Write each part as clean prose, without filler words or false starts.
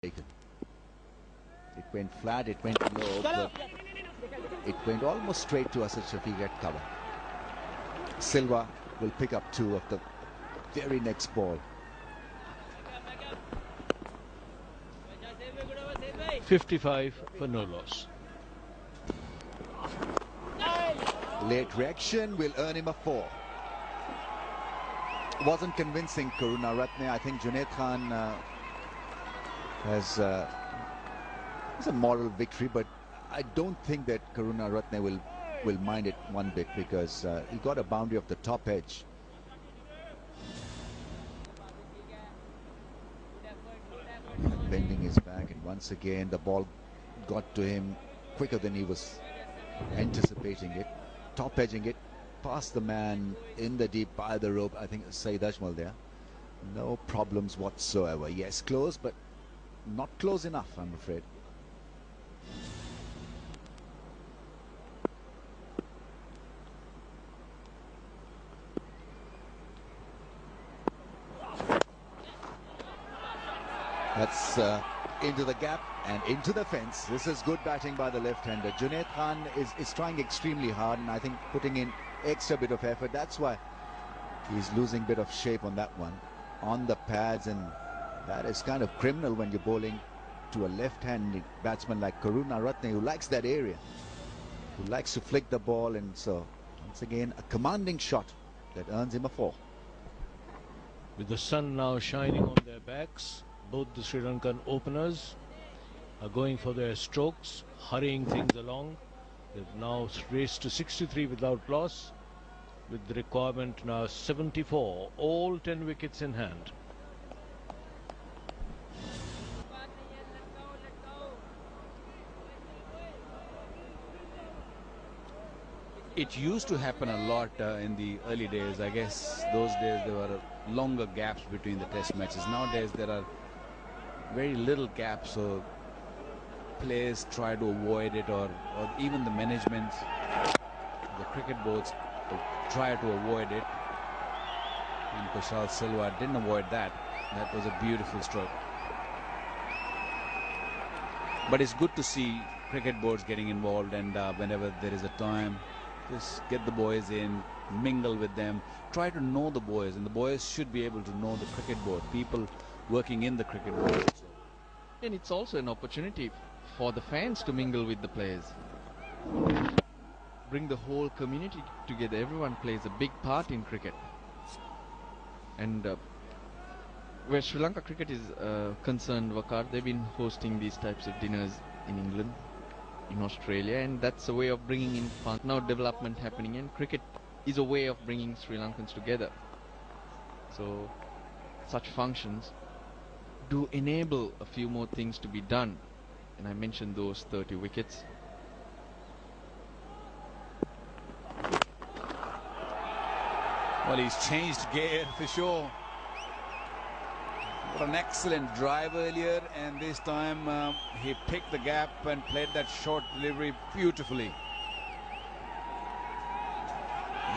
taken. It went flat, it went low, but it went almost straight to Asad Shafiq at cover. Silva will pick up two of the very next ball. 55 for no loss. Late reaction will earn him a 4. Wasn't convincing Karunaratne. I think Junaid Khan has it's a moral victory, but I don't think that Karunaratne will mind it one bit, because he got a boundary of the top edge. Bending his back, and once again the ball got to him quicker than he was anticipating it. Top edging it past the man in the deep by the rope. I think Saeed Ajmal there. No problems whatsoever. Yes, close, but not close enough, I'm afraid. That's into the gap and into the fence. This is good batting by the left-hander. Junaid Khan is trying extremely hard, and I think putting in extra bit of effort. That's why he's losing bit of shape on that one, on the pads, and that is kind of criminal when you're bowling to a left-handed batsman like Karunaratne, who likes that area, who likes to flick the ball. And so once again a commanding shot that earns him a 4. With the sun now shining on their backs, both the Sri Lankan openers are going for their strokes, hurrying things along. They've now raced to 63 without loss, with the requirement now 74, all 10 wickets in hand. It used to happen a lot in the early days. I guess those days there were longer gaps between the test matches. Nowadays there are very little gaps, so players try to avoid it, or even the management, the cricket boards try to avoid it. And Kushal Silva didn't avoid that. That was a beautiful stroke. But it's good to see cricket boards getting involved, and whenever there is a time, just get the boys in, mingle with them, try to know the boys, and the boys should be able to know the cricket board, people working in the cricket board. And it's also an opportunity for the fans to mingle with the players. Bring the whole community together. Everyone plays a big part in cricket. And where Sri Lanka cricket is concerned, Wakar, they've been hosting these types of dinners in England, in Australia, and that's a way of bringing in fun. Now development happening, and cricket is a way of bringing Sri Lankans together. So such functions do enable a few more things to be done, and I mentioned those 30 wickets. Well, he's changed gear for sure. What an excellent drive earlier, and this time he picked the gap and played that short delivery beautifully.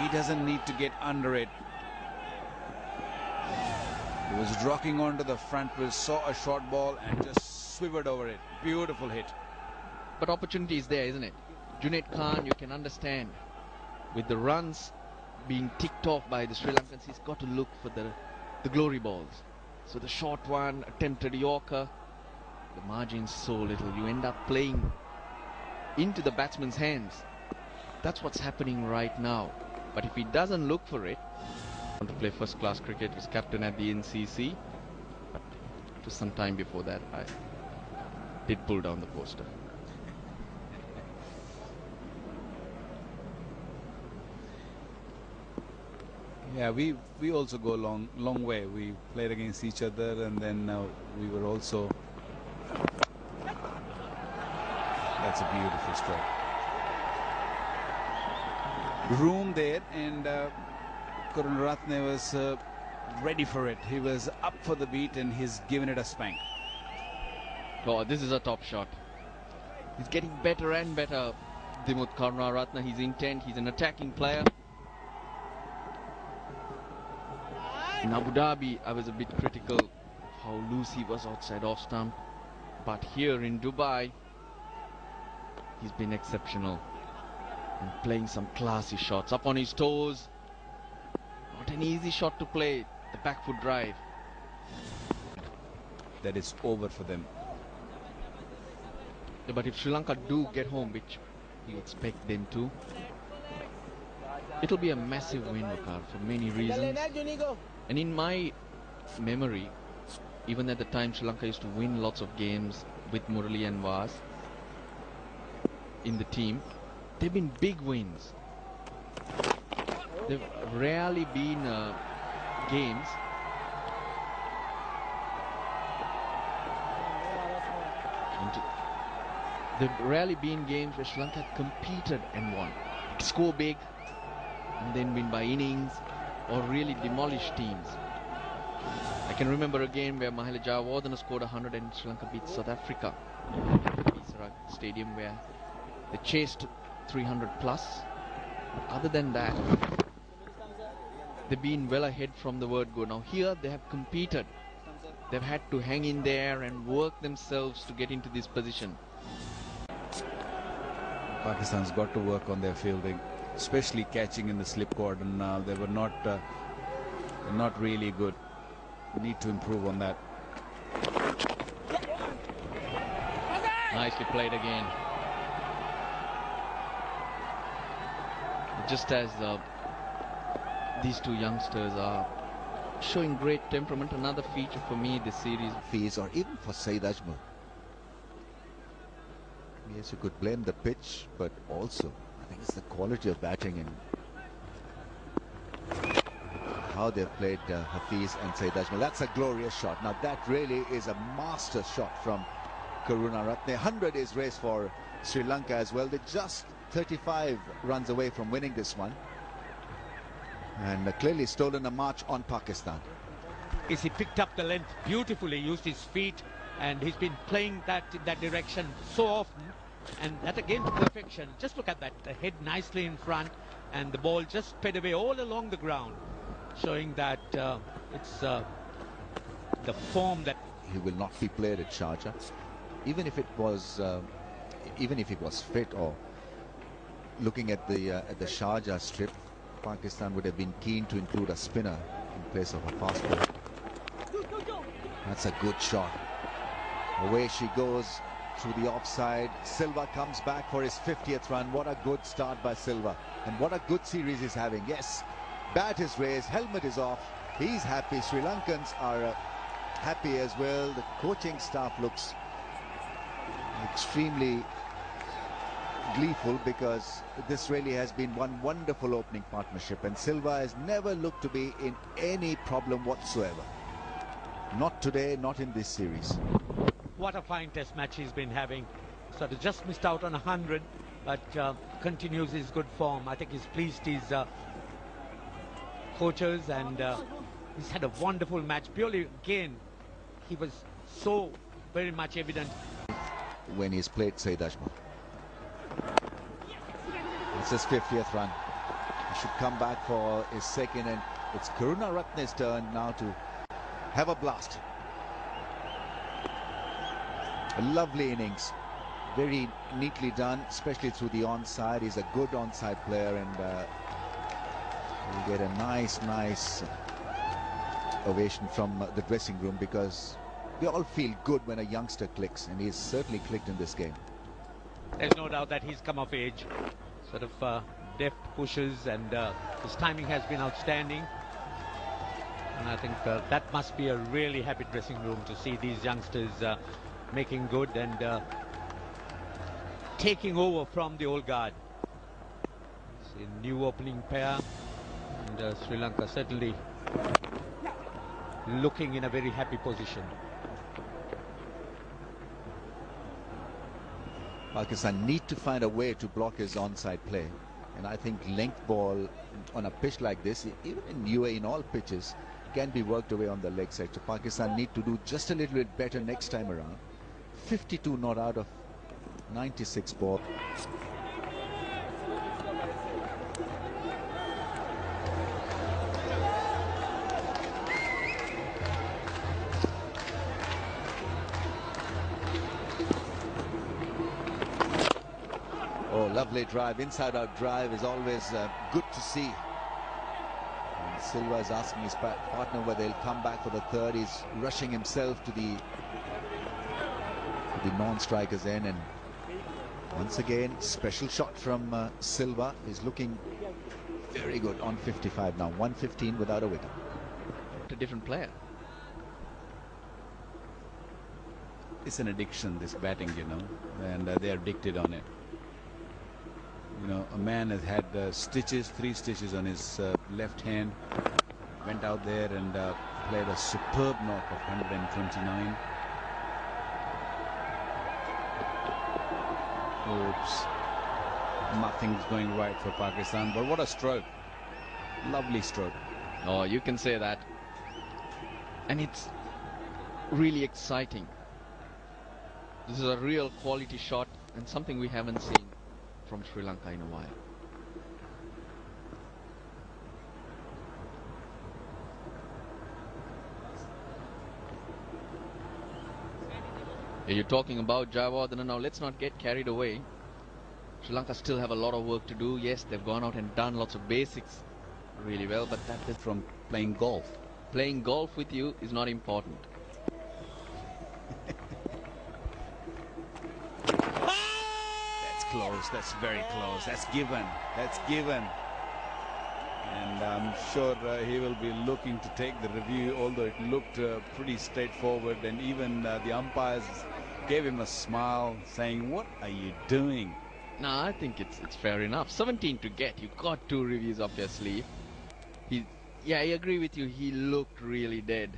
He doesn't need to get under it. He was rocking onto the front wheel, saw a short ball and just swivered over it. Beautiful hit. But opportunity is there, isn't it? Junaid Khan, you can understand, with the runs being ticked off by the Sri Lankans, he's got to look for the glory balls. So the short one, attempted Yorker, the margin's so little, you end up playing into the batsman's hands. That's what's happening right now. But if he doesn't look for it, to play first class cricket, was captain at the NCC, but it was some time before that I did pull down the poster. Yeah, we also go long way. We played against each other, and then we were also. That's a beautiful stroke. Room there, and Karunaratne was ready for it. He was up for the beat, and he's given it a spank. Oh, this is a top shot. He's getting better and better, Dimuth Karunaratne. He's intent, he's an attacking player. In Abu Dhabi, I was a bit critical of how loose he was outside off stump. But here in Dubai, he's been exceptional and playing some classy shots. Up on his toes. Not an easy shot to play. The back foot drive. That is over for them. Yeah, but if Sri Lanka do get home, which we expect them to, it'll be a massive win, Wakar, for many reasons. And in my memory, even at the time Sri Lanka used to win lots of games with Murali and Vas in the team, they've been big wins. They've rarely been games where Sri Lanka competed and won. Score big and then win by innings or really demolish teams. I can remember a game where Mahela Jayawardena scored 100 and Sri Lanka beat South Africa at Visara Stadium, where they chased 300 plus. Other than that, they've been well ahead from the word go. Now here they have competed. They've had to hang in there and work themselves to get into this position. Pakistan's got to work on their fielding, especially catching in the slip cordon. They were not really good. Need to improve on that. Nicely played again. Just as these two youngsters are showing great temperament, another feature for me this series. Fees, or even for Saeed Ajmal. Yes, you could blame the pitch, but also I think it's the quality of batting and how they've played Hafiz and Saeed Ajmal. That's a glorious shot. Now that really is a master shot from Karunaratne. 100 is race for Sri Lanka as well. They're just 35 runs away from winning this one, and clearly stolen a march on Pakistan. He picked up the length beautifully, used his feet, and he's been playing that in that direction so often, and that again to perfection. Just look at that, the head nicely in front, and the ball just sped away all along the ground, showing that it's the form that he will not be played at Sharjah, even if it was fit. Or looking at the Sharjah strip, Pakistan would have been keen to include a spinner in place of a fast bowler. That's a good shot. Away she goes through the offside. Silva comes back for his 50th run. What a good start by Silva, and what a good series he's having. Yes, bat is raised, helmet is off. He's happy. Sri Lankans are happy as well. The coaching staff looks extremely gleeful, because this really has been one wonderful opening partnership, and Silva has never looked to be in any problem whatsoever. Not today, not in this series. what a fine test match he's been having. Sort of just missed out on 100, but continues his good form. I think he's pleased his coaches, and he's had a wonderful match. Purely, again, he was so very much evident when he's played Saeed Ajmal. It's his 50th run. He should come back for his second, and it's Karunaratne's turn now to have a blast. A lovely innings, very neatly done, especially through the onside. He's a good onside player, and we'll get a nice ovation from the dressing room, because they all feel good when a youngster clicks, and he's certainly clicked in this game. There's no doubt that he's come of age. Sort of deft pushes, and his timing has been outstanding. And I think that must be a really happy dressing room to see these youngsters making good and taking over from the old guard. It's a new opening pair, and Sri Lanka certainly looking in a very happy position. Pakistan need to find a way to block his onside play, and I think length ball on a pitch like this, even in UAE, in all pitches, can be worked away on the leg side. So Pakistan need to do just a little bit better next time around. 52 not out of 96 ball. lovely drive. Inside out drive is always good to see. And Silva is asking his partner whether he'll come back for the third. He's rushing himself to the non-striker's end, and once again special shot from Silva. Is looking very good on 55 now. 115 without a wicket. A different player. It's an addiction, this batting, you know, and they are addicted on it. You know, a man has had three stitches on his left hand, went out there and played a superb knock of 129. Oops. Nothing's going right for Pakistan, but what a stroke. Lovely stroke. Oh, you can say that. And it's really exciting. This is a real quality shot and something we haven't seen from Sri Lanka in a while. You're talking about Jayawardene now. Let's not get carried away. Sri Lanka still have a lot of work to do. Yes, they've gone out and done lots of basics really well, but that is From playing golf. playing golf with you is not important. That's close. That's very close. That's given. That's given. And I'm sure he will be looking to take the review, although it looked pretty straightforward. And even the umpires gave him a smile, saying, "What are you doing?" No, I think it's fair enough. 17 to get. You got 2 reviews up your sleeve. Yeah, I agree with you. He looked really dead.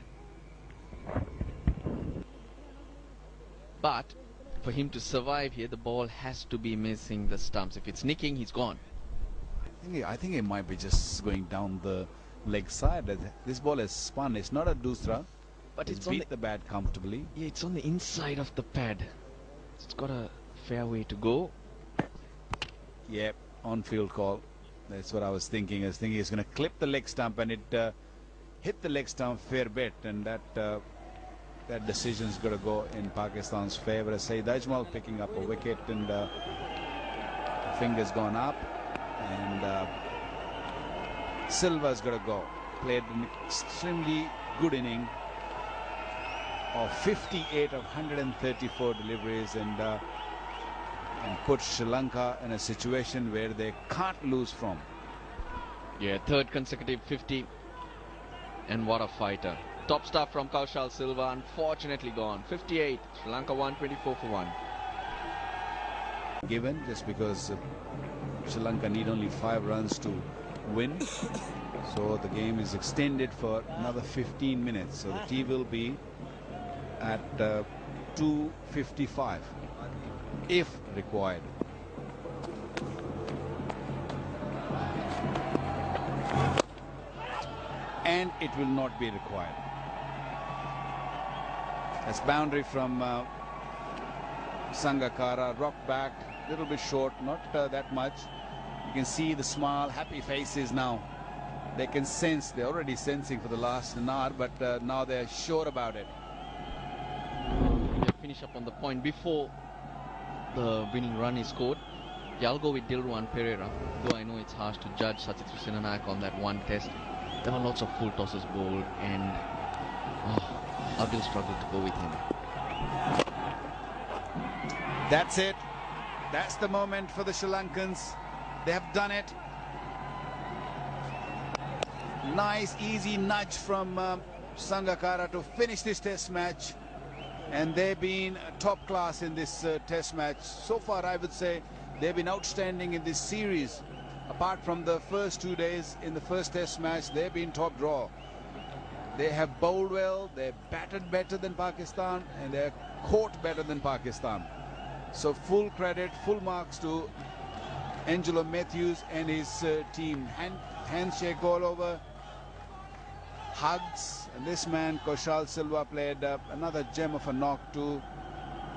But for him to survive here, the ball has to be missing the stumps. If it's nicking, he's gone. I think it might be just going down the leg side. This ball is spun. It's not a doosra. But It's it's on beat the bat comfortably. yeah, it's on the inside of the pad. It's got a fair way to go. Yep, on-field call. That's what I was thinking. I was thinking it's going to clip the leg stump, and it hit the leg stump fair bit, and that decision's got to go in Pakistan's favour. Saeed Ajmal picking up a wicket, and finger's gone up, and Silva's got to go. Played an extremely good inning of 58 of 134 deliveries, and put Sri Lanka in a situation where they can't lose from. Yeah, third consecutive 50. And what a fighter. Top stuff from Kaushal Silva, unfortunately gone. 58. Sri Lanka 124 for 1. Given just because Sri Lanka need only 5 runs to win, so the game is extended for another 15 minutes. So the tea will be at 2:55 if required. And it will not be required. That's boundary from Sangakkara. Rock back, little bit short, not that much. You can see the smile, happy faces now. They can sense, they're already sensing for the last an hour, but now they're sure about it. They finish up on the point before the winning run is scored. Yeah, I'll go with Dilruwan Pereira, though I know it's harsh to judge Sachithra Senanayak on that one test. There were lots of full tosses bowled, and I will struggle to go with him. That's it. That's the moment for the Sri Lankans. They have done it. Nice, easy nudge from Sangakkara to finish this test match. And they've been top class in this test match. So far, I would say they've been outstanding in this series. Apart from the first 2 days in the first test match, they've been top draw. They have bowled well, they've batted better than Pakistan, and they're caught better than Pakistan. So full credit, full marks to Angelo Matthews and his team. Handshake all over, hugs, and this man Kaushal Silva played another gem of a knock to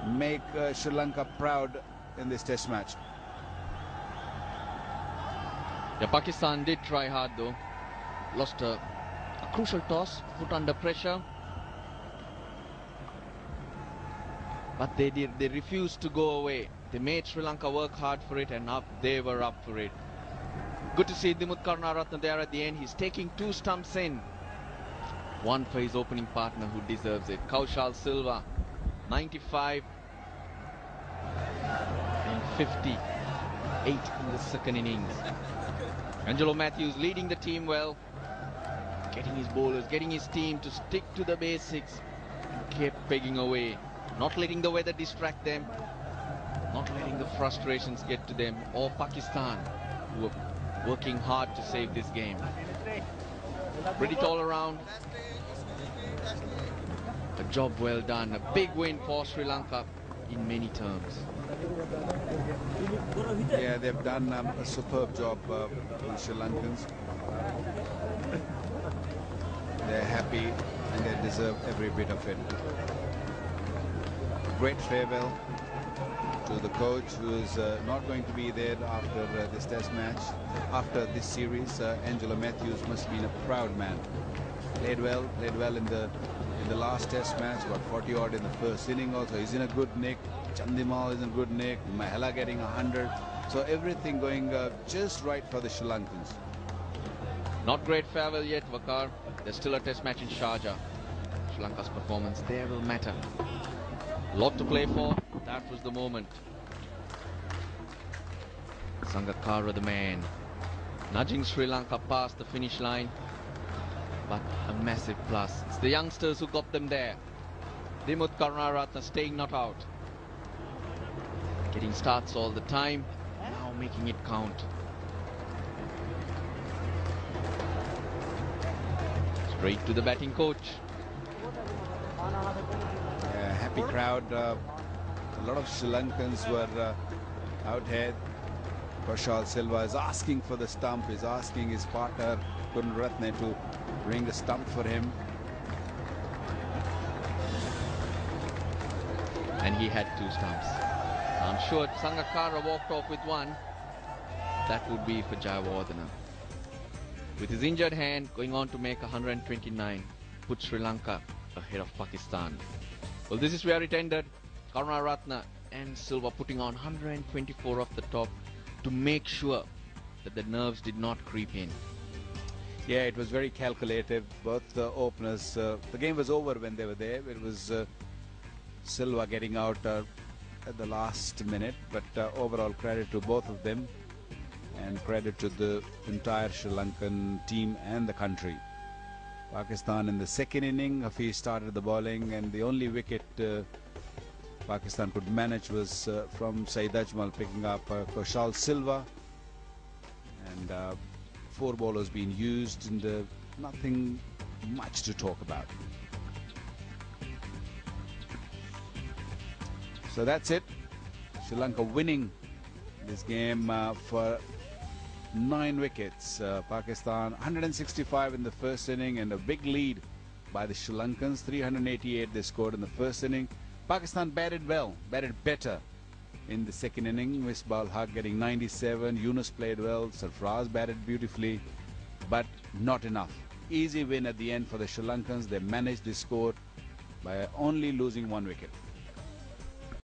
make Sri Lanka proud in this test match. Yeah, Pakistan did try hard though. Lost a crucial toss, put under pressure. But they refused to go away. They made Sri Lanka work hard for it, and they were up for it. Good to see Dimuth Karunaratne there at the end. He's taking 2 stumps in. One for his opening partner who deserves it. Kaushal Silva, 95 and 58 in the second innings. Angelo Matthews leading the team well, getting his bowlers, getting his team to stick to the basics and kept pegging away, not letting the weather distract them, not letting the frustrations get to them, or Pakistan, who were working hard to save this game. Credit all around. A job well done. A big win for Sri Lanka in many terms. Yeah, they've done a superb job, the Sri Lankans. They're happy and they deserve every bit of it. Great farewell to the coach, who is not going to be there after this test match, after this series. Angelo Matthews must have been a proud man. Played well in the last test match, got 40 odd in the first inning also. He's in a good nick. Chandimal is in good nick. Mahela getting 100. So everything going just right for the Sri Lankans. Not great farewell yet, Vakar. There's still a test match in Sharjah. Sri Lanka's performance there will matter. Lot to play for. That was the moment. Sangakkara, the man, nudging Sri Lanka past the finish line. But a massive plus. It's the youngsters who got them there. Dimuth Karunaratne staying not out. Getting starts all the time. Now making it count. Straight to the batting coach. Happy crowd. A lot of Sri Lankans were out here. Kaushal Silva is asking for the stump. Is asking his partner Karunaratne to bring the stump for him. And he had 2 stumps. I'm sure Sangakkara walked off with 1. That would be for Jayawardena. With his injured hand going on to make 129, put Sri Lanka ahead of Pakistan. Well, this is where it ended. Karunaratne and Silva putting on 124 off the top to make sure that the nerves did not creep in. Yeah, it was very calculative. Both the openers, the game was over when they were there. It was Silva getting out at the last minute, but overall credit to both of them and credit to the entire Sri Lankan team and the country. Pakistan in the second inning, Hafiz started the bowling, and the only wicket Pakistan could manage was from Saeed Ajmal, picking up Kaushal Silva, and 4 bowlers being used, and nothing much to talk about. So that's it. Sri Lanka winning this game for 9 wickets. Pakistan 165 in the first inning, and a big lead by the Sri Lankans. 388 they scored in the first inning. Pakistan batted well, batted better in the second inning. Misbah Haq getting 97. Yunus played well. Sarfraz batted beautifully, but not enough. Easy win at the end for the Sri Lankans. They managed the score by only losing 1 wicket.